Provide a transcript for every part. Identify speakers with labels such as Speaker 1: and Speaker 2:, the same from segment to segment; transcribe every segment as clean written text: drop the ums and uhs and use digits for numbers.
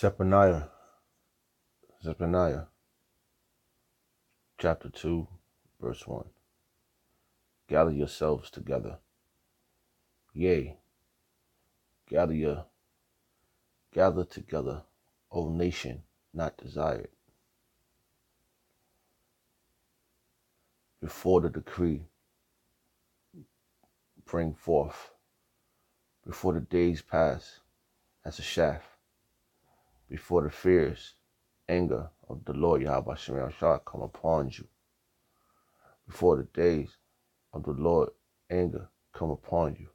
Speaker 1: Zephaniah, chapter 2, verse 1. Gather yourselves together. Yea, gather together, O nation not desired. Before the decree, bring forth. Before the days pass as a shaft. Before the fierce anger of the Lord Yahweh shall come upon you. Before the days of the Lord anger come upon you.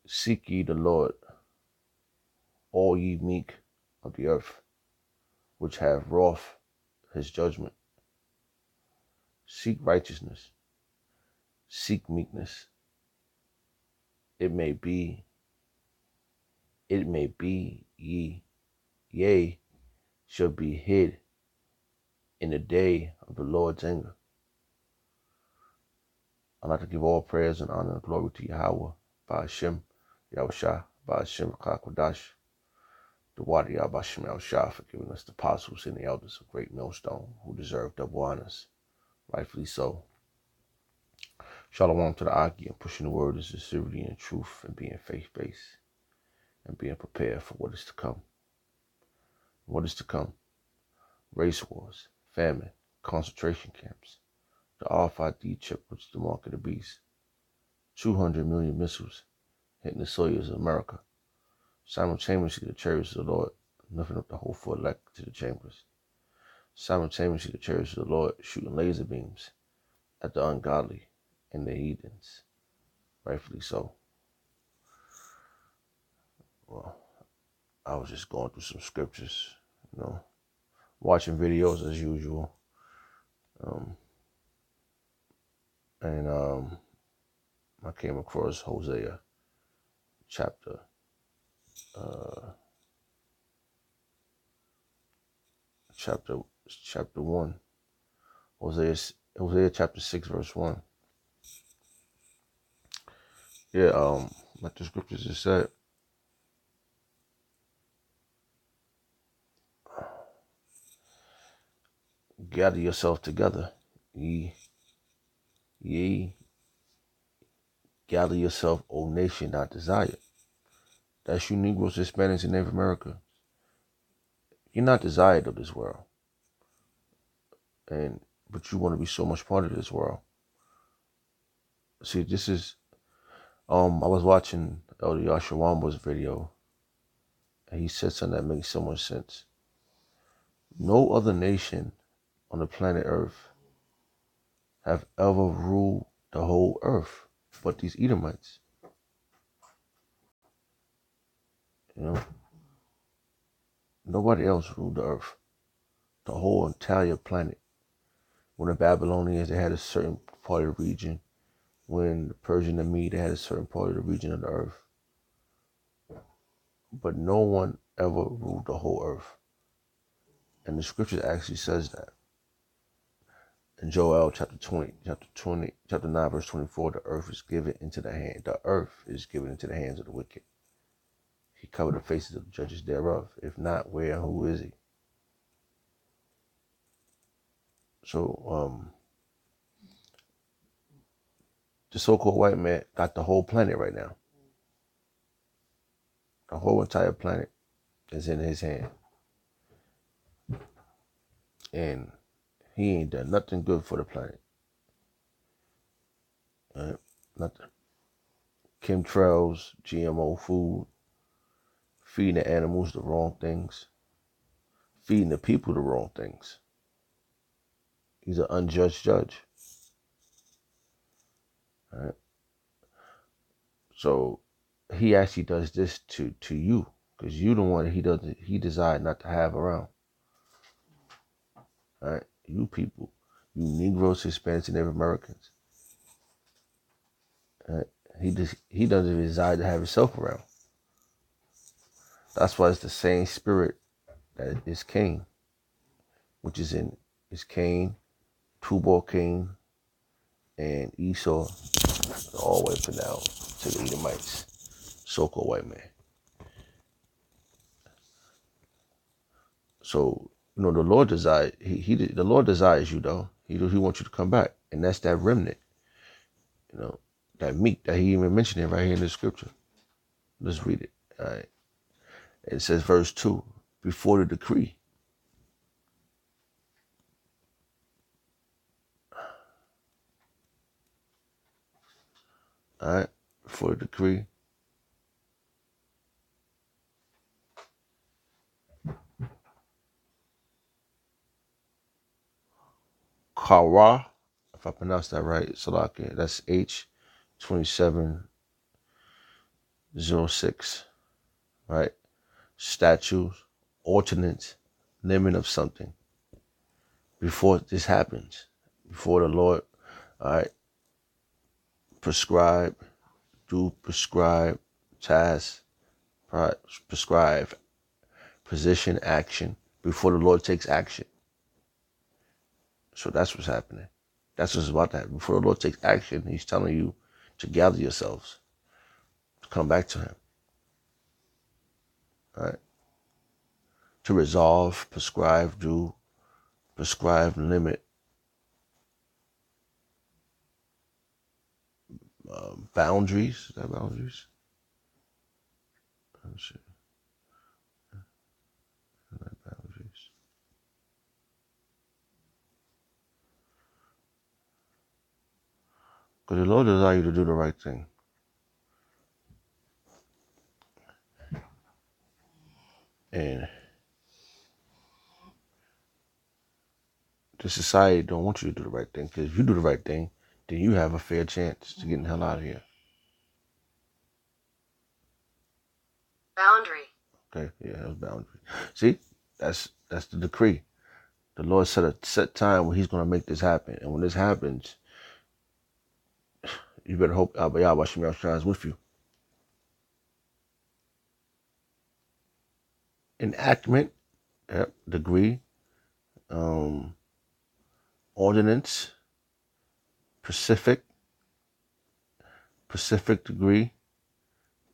Speaker 1: Seek ye the Lord, all ye meek of the earth, which have wrought his judgment. Seek righteousness, seek meekness. It may be ye, yea, shall be hid in the day of the Lord's anger. I'd like to give all prayers and honor and glory to Yahweh, by Hashem, Yahushua, by Hashem, Kakwadash, the water Yahweh Hashem Yahushua, for giving us the apostles and the elders of Great Millstone, who deserve double honors, rightfully so. Shalom to the Aki, and pushing the word of sincerity and truth, and being faith-based, and being prepared for what is to come. What is to come? Race wars, famine, concentration camps, the RFID chip, which is the mark of the beast, 200 million missiles hitting the soils of America, simultaneously the chariots of the Lord lifting up the hopeful elect to the chambers, simultaneously the chariots of the Lord shooting laser beams at the ungodly and the heathens, rightfully so. Well, I was just going through some scriptures, watching videos as usual, and I came across Hosea chapter 1, Hosea chapter 6 verse 1. Yeah, like the scriptures just said, gather yourself together, ye gather yourself, O nation not desired. That's you Negroes, Hispanics, and Native Americans. You're not desired of this world, but you want to be so much part of this world. See, this is, I was watching Elder Yashawamba's video, and he said something that makes so much sense. No other nation on the planet Earth have ever ruled the whole earth but these Edomites. Nobody else ruled the earth, the whole entire planet. When the Babylonians, they had a certain part of the region. When the Persian and Mede, they had a certain part of the region of the earth. But no one ever ruled the whole earth. And the scripture actually says that. In Joel chapter 9, verse 24, the earth is given into the hands of the wicked. He covered the faces of the judges thereof. If not, where and who is he? So, the so-called white man got the whole planet right now. The whole entire planet is in his hand. And he ain't done nothing good for the planet. Nothing. Chemtrails, GMO food, feeding the animals the wrong things, feeding the people the wrong things. He's an unjudged judge. All right. So he actually does this to you, because you the one that he desired not to have around. All right, you people, you Negroes, Hispanics, and Native Americans. He doesn't desire to have himself around. That's why it's the same spirit that is Cain, which is Cain, Tubal Cain, and Esau, all the way up and down to the Edomites. so-called white man. So, the Lord desires, the Lord desires you though. He wants you to come back. And that's that remnant, that meek that he even mentioned it right here in the scripture. Let's read it. All right. It says verse 2, before the decree. All right. Before the decree. Kara, if I pronounce that right, Salakia, that's H2706, right? Statutes, ordinance, limit of something. Before this happens, before the Lord, all right, prescribe, task, prescribe, position, action, before the Lord takes action. So that's what's happening. That's what's about to happen. Before the Lord takes action, he's telling you to gather yourselves, to come back to him. All right? To resolve, prescribe, limit, boundaries. Is that boundaries? Let's see. Boundaries. Because the Lord desires you to do the right thing. And the society don't want you to do the right thing. Because if you do the right thing, then you have a fair chance to get the hell out of here.
Speaker 2: Boundary.
Speaker 1: Okay, yeah, that's boundary. See, that's the decree. The Lord set a set time when he's going to make this happen. And when this happens, you better hope Abba Yahweh Shem shines with you. Enactment, degree, ordinance, Pacific degree,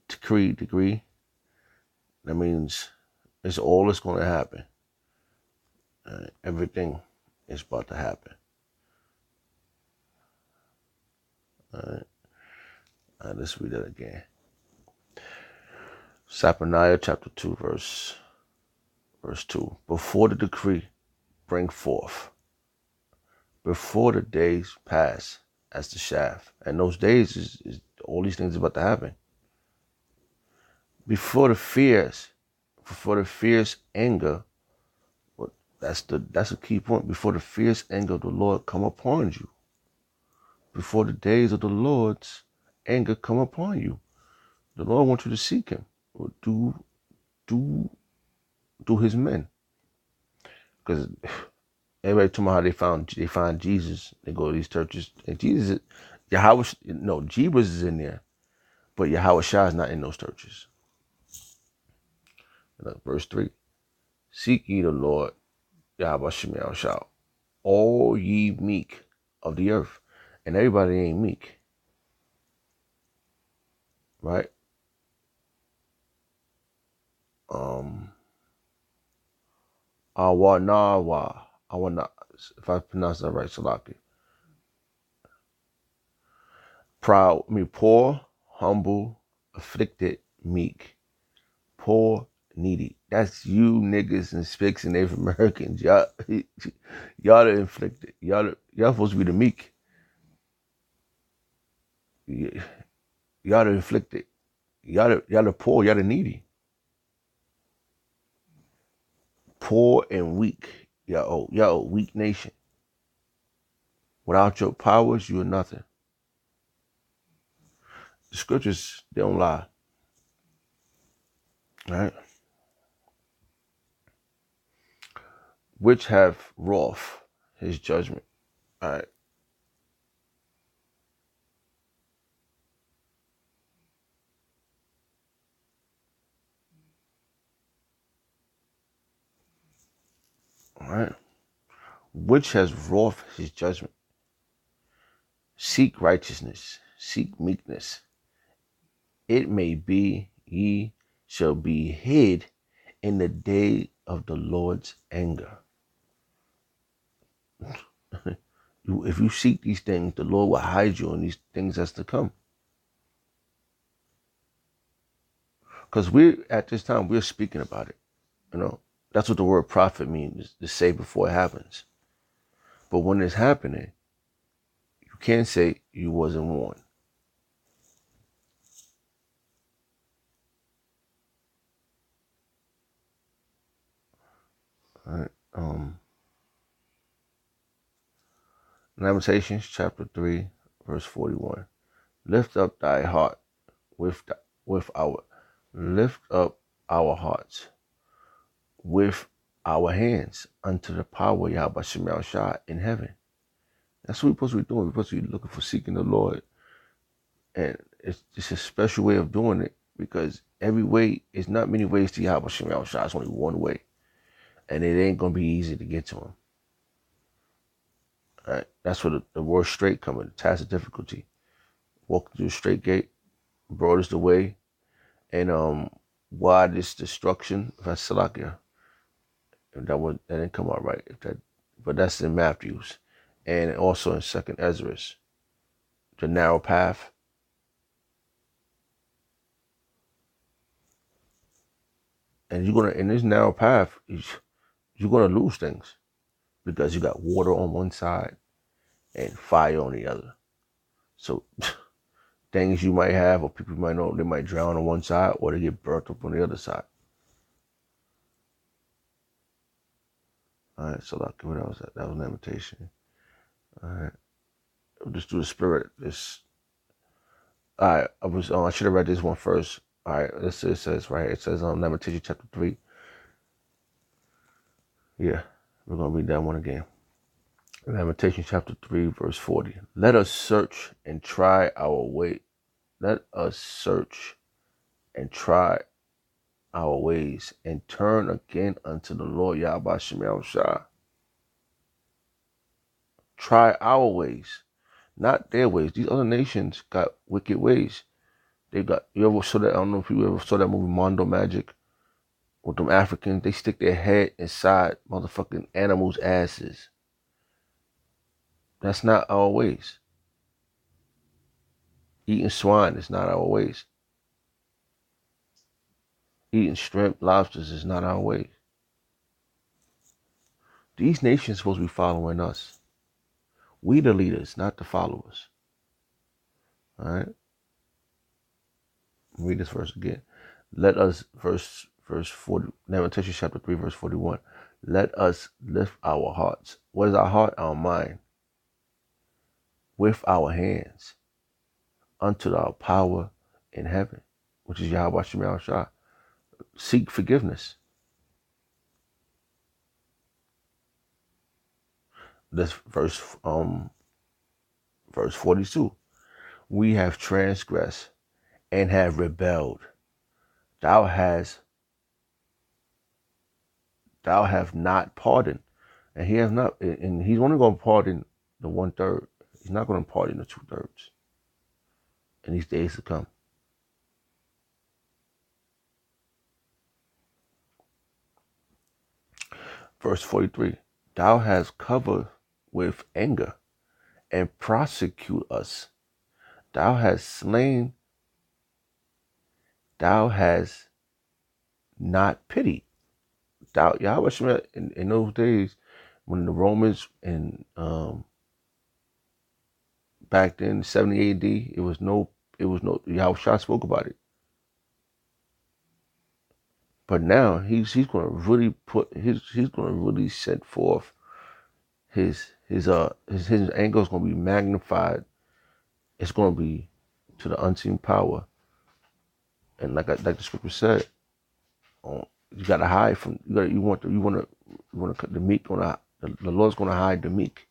Speaker 1: decree. That means it's all that's going to happen. Everything is about to happen. All right. Let's read that again. Zephaniah chapter 2, verse 2. Before the decree bring forth, before the days pass as the shaft. And those days is all these things about to happen. Before the fierce anger, that's a key point. Before the fierce anger of the Lord come upon you. Before the days of the Lord's anger come upon you. The Lord wants you to seek him. Do his men. Because everybody talking about how they find Jesus. They go to these churches. And Jesus, Jesus is in there. But Yahweh Shah is not in those churches. Look, verse 3. Seek ye the Lord, Yahweh Shemel Shah, all ye meek of the earth. And everybody ain't meek. Right? Awanawa. If I pronounce that right, Salaki. Poor, humble, afflicted, meek. Poor, needy. That's you niggas and Spicks and Native Americans. Y'all are inflicted. Y'all supposed to be the meek. Y'all are inflicted. Y'all are poor. Y'all are needy. Poor and weak. Y'all a weak nation. Without your powers, you are nothing. The scriptures, they don't lie. All right? Which have wrought his judgment. All right. All right. Which has wrought his judgment. Seek righteousness. Seek meekness. It may be ye shall be hid in the day of the Lord's anger. If you seek these things, the Lord will hide you in these things that's to come. Because at this time, we're speaking about it. That's what the word prophet means, to say before it happens. But when it's happening, you can't say you wasn't warned. All right. Lamentations chapter 3, verse 41. Lift up thy heart with our lift up our hearts with our hands unto the power of Yahweh Shemel Shah in heaven. That's what we're supposed to be doing. We're supposed to be looking for seeking the Lord. And it's just a special way of doing it, because every way is not many ways to Yahweh Shemel Shah. It's only one way. And it ain't going to be easy to get to him. All right? That's where the word straight coming, the task of difficulty. Walk through the straight gate, broad is the way, and wide is destruction. That's Salakia. That didn't come out right. But that's in Matthew's, and also in Second Ezra's. The narrow path. And in this narrow path, you're gonna lose things, because you got water on one side and fire on the other. So things you might have, or people you might know, they might drown on one side or they get burnt up on the other side. All right, so like, what else? That was Lamentation. All right, we'll just do the spirit. All right, I should have read this one first. All right, it says right. It says Lamentation chapter 3. Yeah, we're gonna read that one again. Lamentation chapter 3, verse 40. Let us search and try our way. Let us search and try our ways, and turn again unto the Lord Yahweh Shemel Shah. Try our ways, not their ways. These other nations got wicked ways. You ever saw that? I don't know if you ever saw that movie Mondo Magic, with them Africans. They stick their head inside motherfucking animals' asses. That's not our ways. Eating swine is not our ways. Eating shrimp, lobsters is not our ways. These nations are supposed to be following us. We the leaders, not the followers. All right? Read this verse again. Let us, verse 40, Lamentation chapter 3, verse 41. Let us lift our hearts. What is our heart? Our mind. With our hands unto our power in heaven, which is Yahweh Shemel Shah. Seek forgiveness. That's verse 42. We have transgressed and have rebelled. Thou have not pardoned. And he has not, and he's only going to pardon the 1/3. He's not going to pardon the 2/3 in these days to come. Verse 43. Thou hast covered with anger and prosecute us. Thou hast slain. Thou hast not pitied. Yahweh in those days, when the Romans and back then 70 AD, it was no Yahweh spoke about it. But now he's going to really he's going to really set forth his anger is going to be magnified. It's going to be to the unseen power, and like the scripture said, you got to hide from you want to the meek the Lord's going to hide the meek,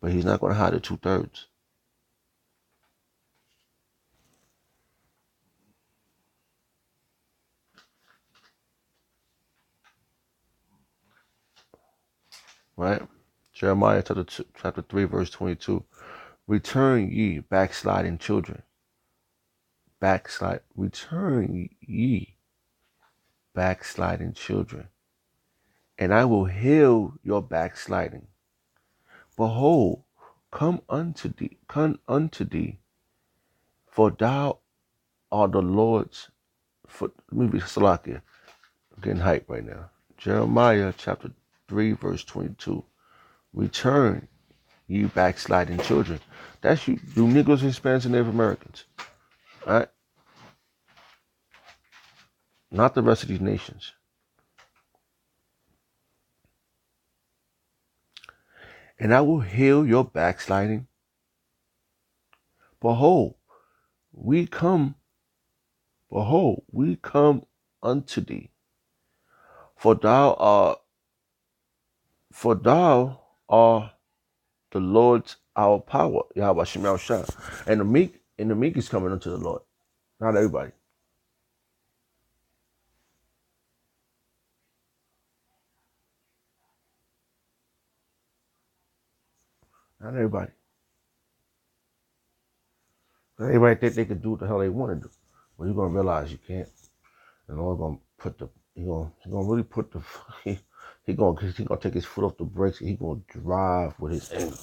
Speaker 1: but he's not going to hide the 2/3. Right? Jeremiah chapter 3, verse 22. Return ye backsliding children. return ye backsliding children, and I will heal your backsliding. Behold, come unto thee, for thou art the Lord's. Let me be Salakia. I'm getting hype right now. Jeremiah chapter 3, verse 22. Return, you backsliding children. That's you, Negroes, Hispanics, and Native Americans. All right? Not the rest of these nations. And I will heal your backsliding. Behold, we come unto thee. For thou art the Lord's our power. Yahweh Shemel Shah. And the meek is coming unto the Lord. Not everybody. Not everybody. Everybody think they can do what the hell they want to do. But you're gonna realize you can't. And the Lord's gonna put the he gonna really put the he gonna take his foot off the brakes and he gonna drive with his anger.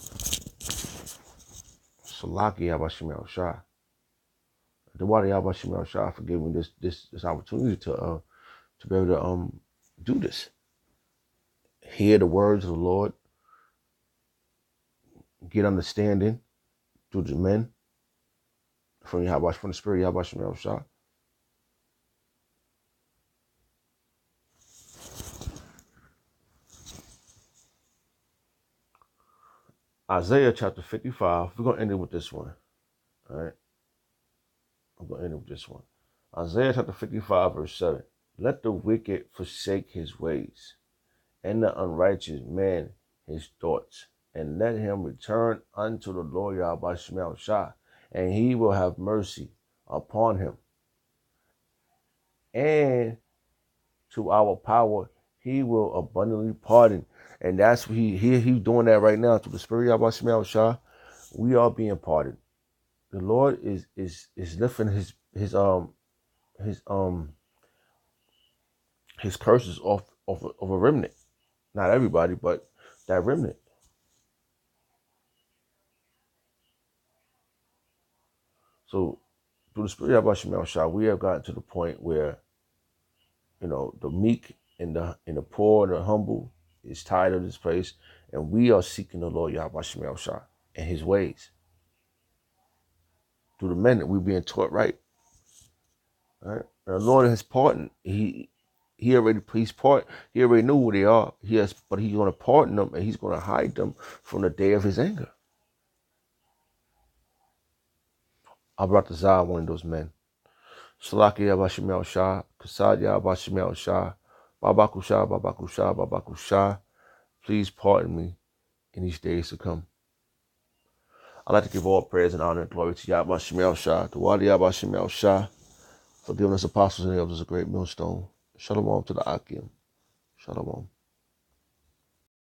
Speaker 1: Salaki Yabashim El Shah. The Wadi Yabashim El Shah for giving me this opportunity to be able to do this. Hear the words of the Lord, get understanding through the men from the Spirit Yabashim El Shah. Isaiah chapter 55. We're gonna end it with this one. All right. I'm going to end it with this one. Isaiah chapter 55, verse 7. Let the wicked forsake his ways, and the unrighteous man his thoughts, and let him return unto the Lord Yahweh Shemel Shah, and he will have mercy upon him. And to our power, he will abundantly pardon. And that's what he's doing that right now through the Spirit Yahweh Shemel Shah. We are being pardoned. The Lord is lifting his curses off of a remnant. Not everybody, but that remnant. So through the Spirit of Shemel Shah, we have gotten to the point where, the meek and the poor and the humble is tired of this place, and we are seeking the Lord Yahweh Shemel Shah and his ways. Through the men that we're being taught right. All right? And the Lord has pardoned. He already knew who they are. But he's going to pardon them, and he's going to hide them from the day of his anger. I brought the Zah, one of those men. Salaki Yabashim El Shah, Kasad Yabashim El Shah, Babakusha, Babakusha, Babakusha. Please pardon me in these days to come. I'd like to give all praise and honor and glory to Yabashim El Shah, to Wadi Yabashim El Shah, for giving us apostles and elders a great millstone. Shalom to the Akim. Shalom.